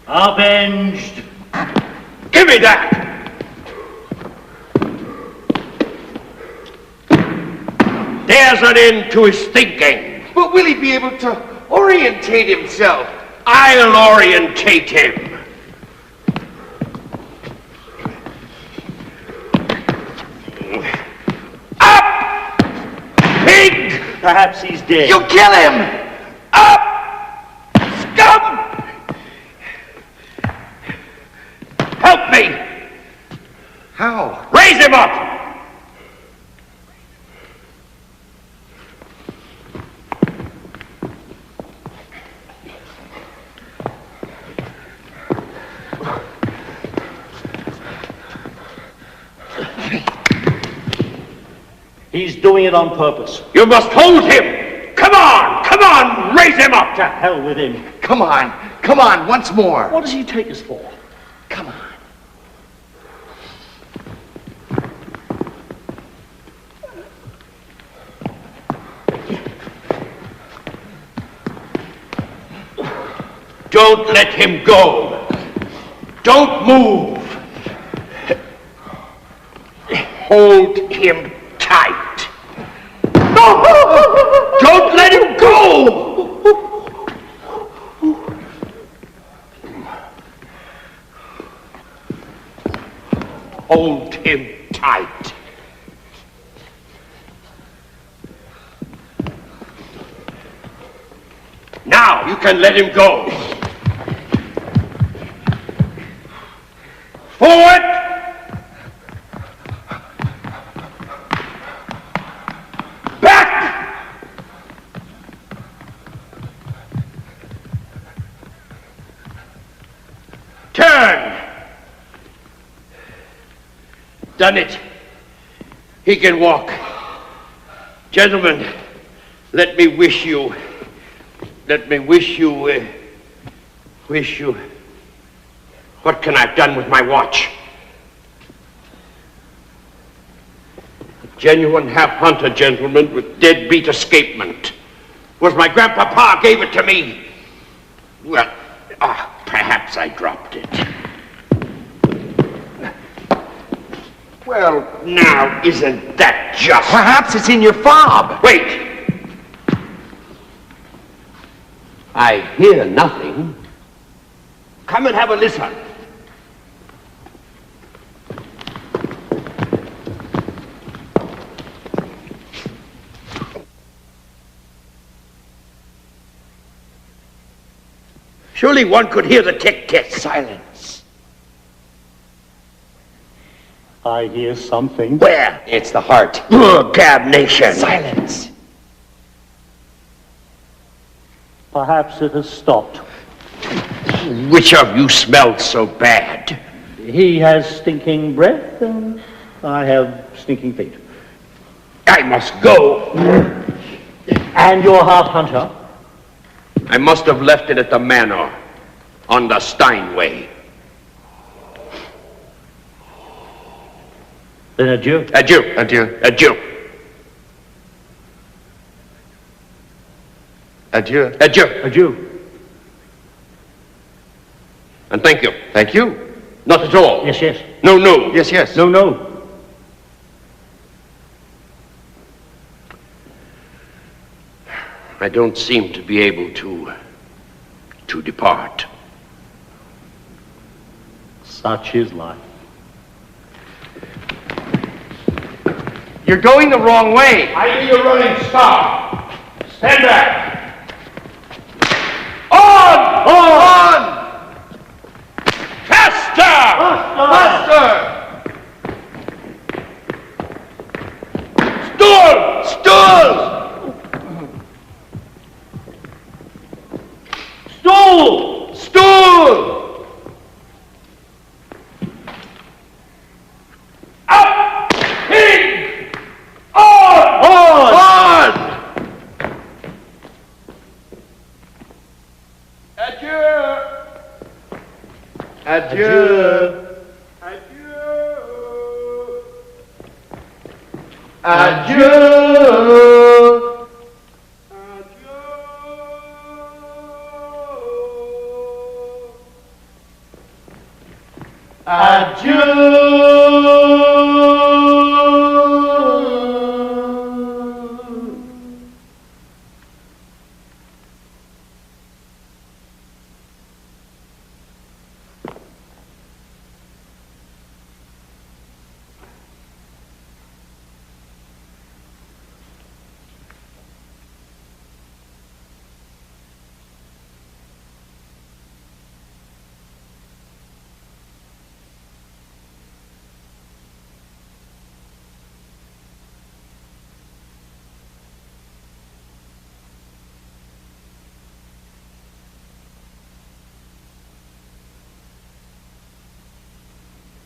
Avenged! Give me that! There's an end to his thinking. But will he be able to orientate himself? I'll orientate him. Up! Pig! Perhaps he's dead. You kill him! Up! Scum! Help me! How? Raise him up! He's doing it on purpose. You must hold him! Come on, raise him up! To hell with him. Come on, once more. What does he take us for? Come on. Don't let him go. Don't move. Hold him tight. Don't let him go. Hold him tight. Now you can let him go. Forward! Back! Turn! Done it. He can walk. Gentlemen, let me wish you. What can I have done with my watch? A genuine half-hunter, gentlemen, with deadbeat escapement. Was my grandpapa gave it to me. Well, perhaps I dropped it. Well, now, isn't that just? Perhaps it's in your fob. Wait! I hear nothing. Come and have a listen. Surely one could hear the tick-tick. Silence. I hear something. Where? It's the heart. Damnation. Silence. Perhaps it has stopped. Which of you smelled so bad? He has stinking breath, and I have stinking feet. I must go. And you're half-hunter? I must have left it at the manor on the Steinway. Then adieu. Adieu. Adieu. Adieu. Adieu. Adieu. Adieu. And thank you. Thank you. Not at all. Yes, yes. No, no. Yes, yes. No, no. I don't seem to be able to depart. Such is life. You're going the wrong way. I need a running start. Stand back. On! On! Faster! Faster! Stool! Stool! Stool! Stool! Up! Pig! On! On! Adieu! Adieu. Adieu! Adieu. Adieu.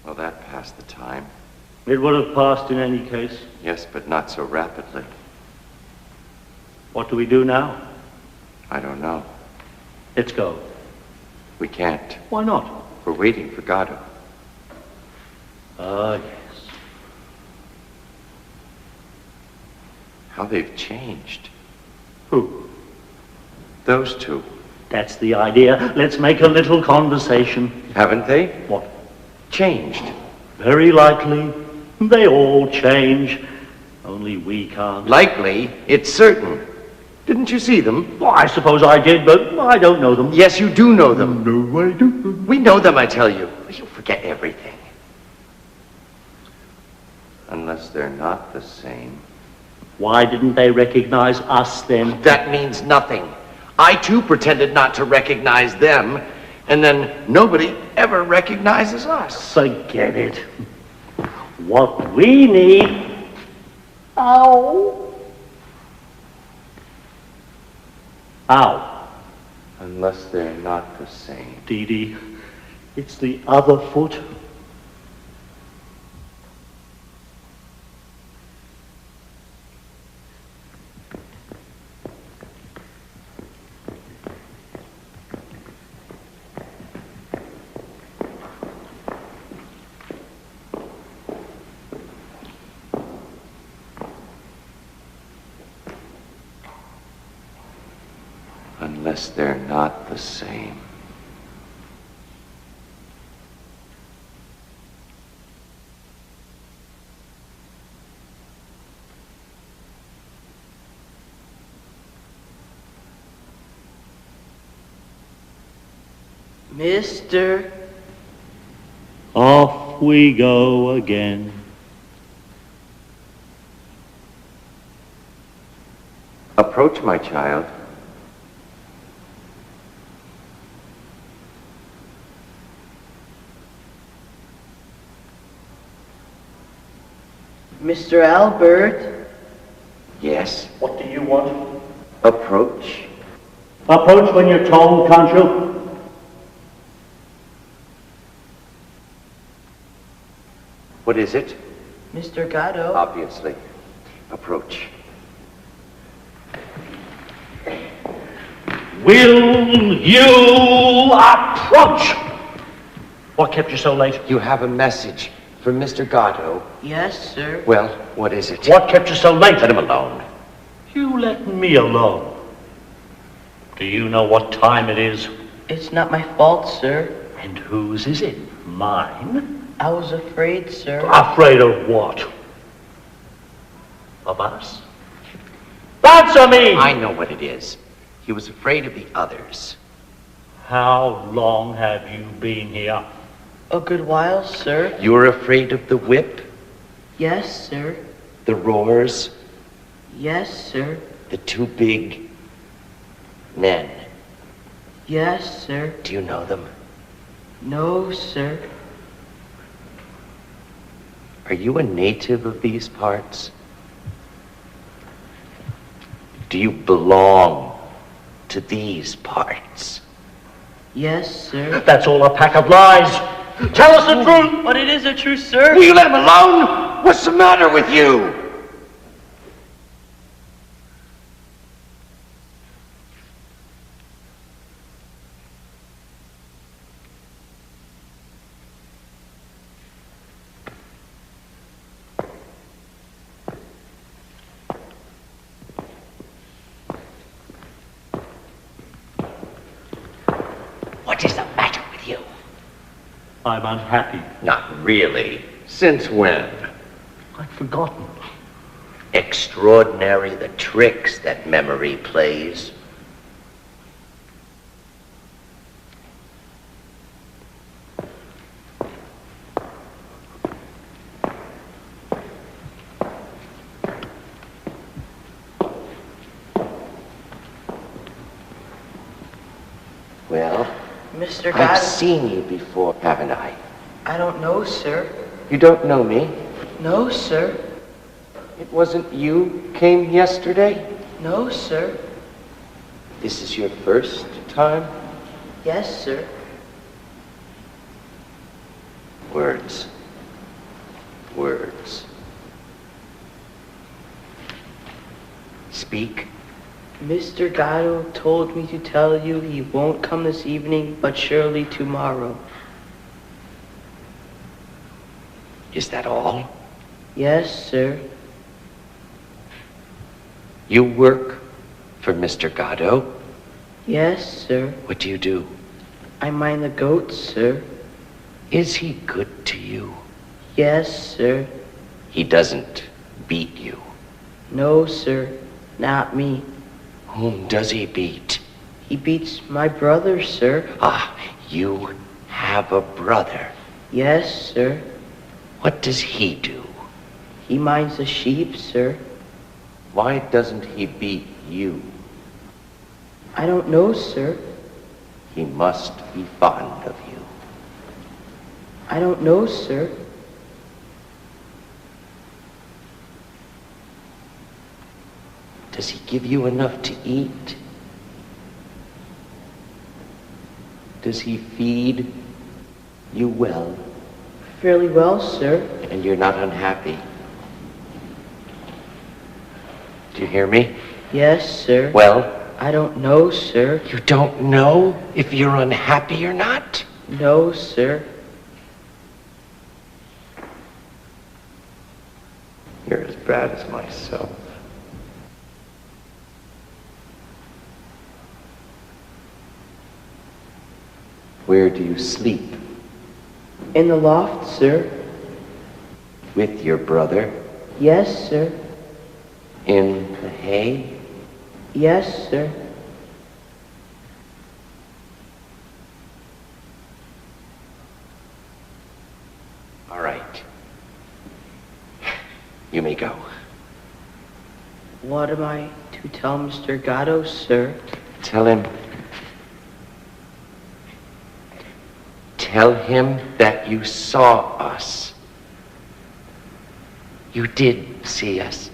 Well, that passed the time. It would have passed in any case. Yes, but not so rapidly. What do we do now? I don't know. Let's go. We can't. Why not? We're waiting for Godot. Ah, yes. How they've changed. Who? Those two. That's the idea. Let's make a little conversation. Haven't they? What? Changed. Very likely. They all change. Only we can't. Likely, it's certain. Didn't you see them? Well, I suppose I did, but I don't know them. Yes, you do know them. No, I don't. We know them, I tell you. You forget everything. Unless they're not the same. Why didn't they recognize us then? That means nothing. I too pretended not to recognize them, and then nobody ever recognizes us. Forget it. What we need... Ow. Ow. Unless they're not the same. Dee Dee, it's the other foot. Unless they're not the same. Mister. Off we go again. Approach, my child. Mr. Albert. Yes? What do you want? Approach. Approach when you're told, can't you? What is it? Mr. Godot. Obviously. Approach. Will you approach? What kept you so late? You have a message from Mr. Godot. Yes, sir. Well, what is it? What kept you so late? Let him alone. You let me alone. Do you know what time it is? It's not my fault, sir. And whose is it? Mine? I was afraid, sir. Afraid of what? Of us? Answer me! I know what it is. He was afraid of the others. How long have you been here? A good while, sir. You're afraid of the whip, Yes, sir. the roars, Yes, sir. the two big men. Yes, sir. Do you know them? No, sir. Are you a native of these parts? Do you belong to these parts? Yes, sir. That's all a pack of lies. Tell us the truth. But it is the truth, sir. Will you let him alone? What's the matter with you? What is the matter with you? I'm unhappy. Not really. Since when? I'd forgotten. Extraordinary the tricks that memory plays. Well, Mr. I've Godot. seen you before, haven't I? I don't know, sir. You don't know me? No, sir. It wasn't you came yesterday? No, sir. This is your first time? Yes, sir. Words. Words. Speak. Mr. Godot told me to tell you he won't come this evening, but surely tomorrow. Is that all? Yes, sir. You work for Mr. Godot? Yes, sir. What do you do? I mind the goats, sir. Is he good to you? Yes, sir. He doesn't beat you. No, sir. Not me. Whom does he beat? He beats my brother, sir. Ah, you have a brother. Yes, sir. What does he do? He minds the sheep, sir. Why doesn't he beat you? I don't know, sir. He must be fond of you. I don't know, sir. Does he give you enough to eat? Does he feed you well? Fairly well, sir. And you're not unhappy? Do you hear me? Yes, sir. Well, I don't know, sir. you don't know if you're unhappy or not? No, sir. You're as bad as myself. Where do you sleep? In the loft, sir. With your brother? Yes, sir. In the hay? Yes, sir. All right. You may go. What am I to tell Mr. Godot, sir? Tell him that you saw us. You did see us,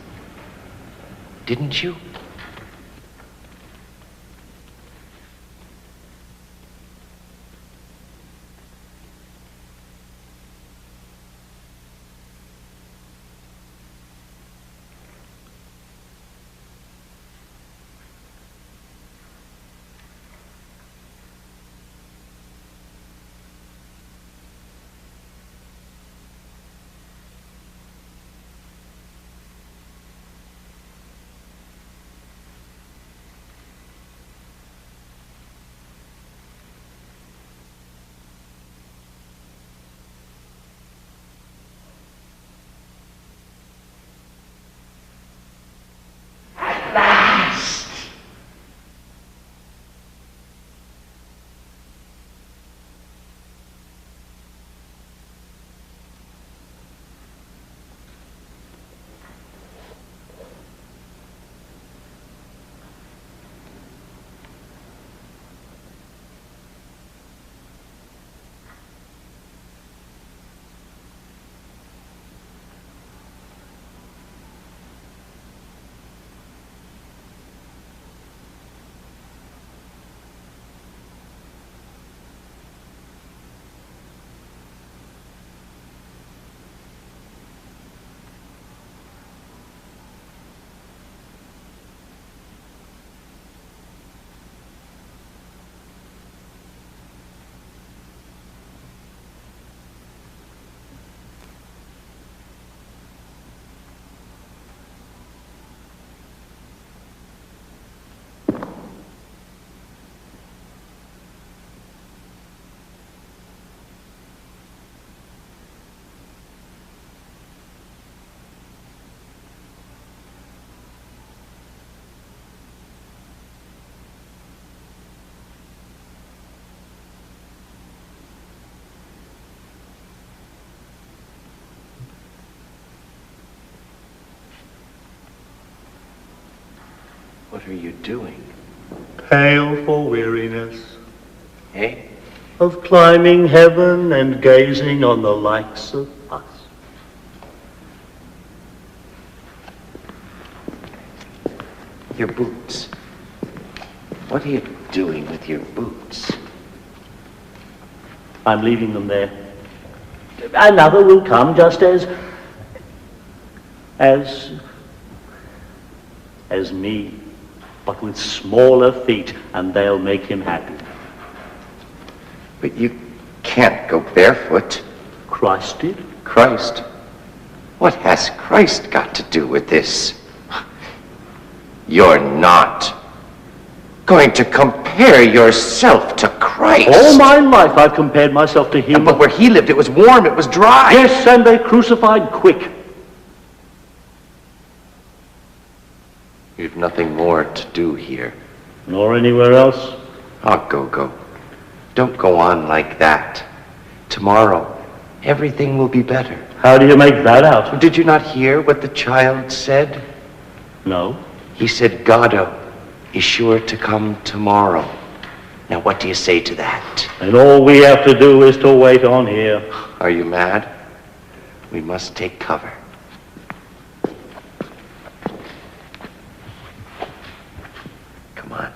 didn't you? What are you doing? Pale for weariness Eh? of climbing heaven and gazing on the likes of us. Your boots. What are you doing with your boots? I'm leaving them there. Another will come just as me, but with smaller feet, and they'll make him happy. But you can't go barefoot. Christ did. Christ? What has Christ got to do with this? You're not going to compare yourself to Christ. All my life I've compared myself to him. But where he lived, it was warm, it was dry. Yes, and they crucified quick. You've nothing more to do here. Nor anywhere else. Oh, Gogo, don't go on like that. Tomorrow, everything will be better. How do you make that out? Did you not hear what the child said? No. He said Godot is sure to come tomorrow. Now, what do you say to that? And all we have to do is to wait on here. Are you mad? We must take cover. Come on.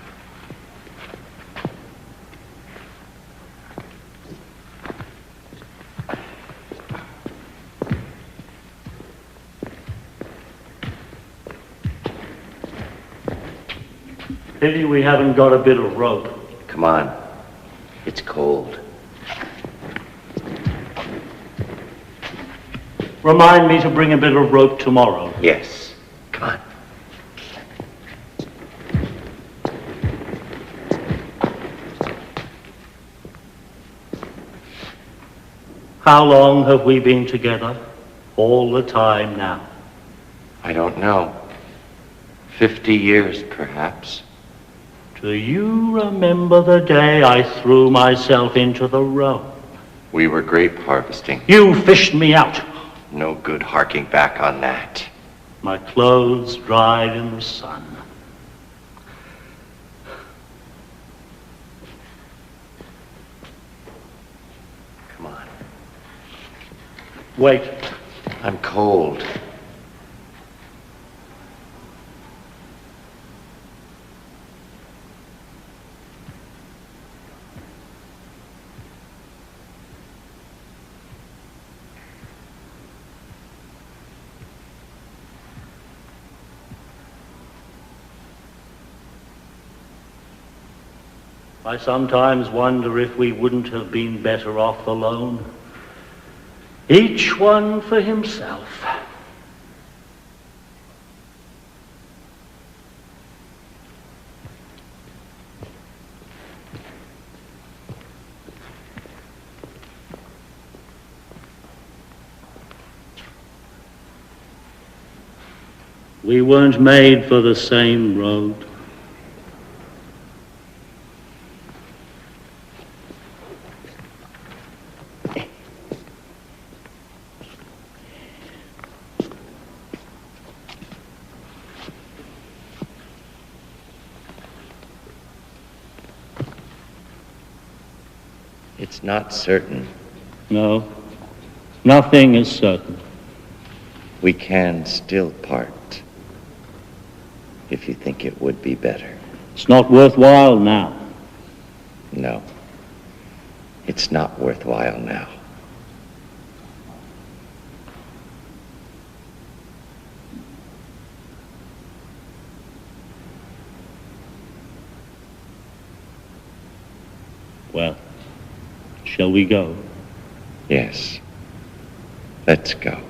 Pity we haven't got a bit of rope. Come on. It's cold. Remind me to bring a bit of rope tomorrow. Yes. Come on. How long have we been together? All the time now. I don't know. 50 years, perhaps. Do you remember the day I threw myself into the Rhone? We were grape harvesting. You fished me out. No good harking back on that. My clothes dried in the sun. Come on. Wait. I'm cold. I sometimes wonder if we wouldn't have been better off alone. Each one for himself. We weren't made for the same road. It's not certain. No, nothing is certain. We can still part. If you think it would be better. It's not worthwhile now. No. It's not worthwhile now. Well, shall we go? Yes. Let's go.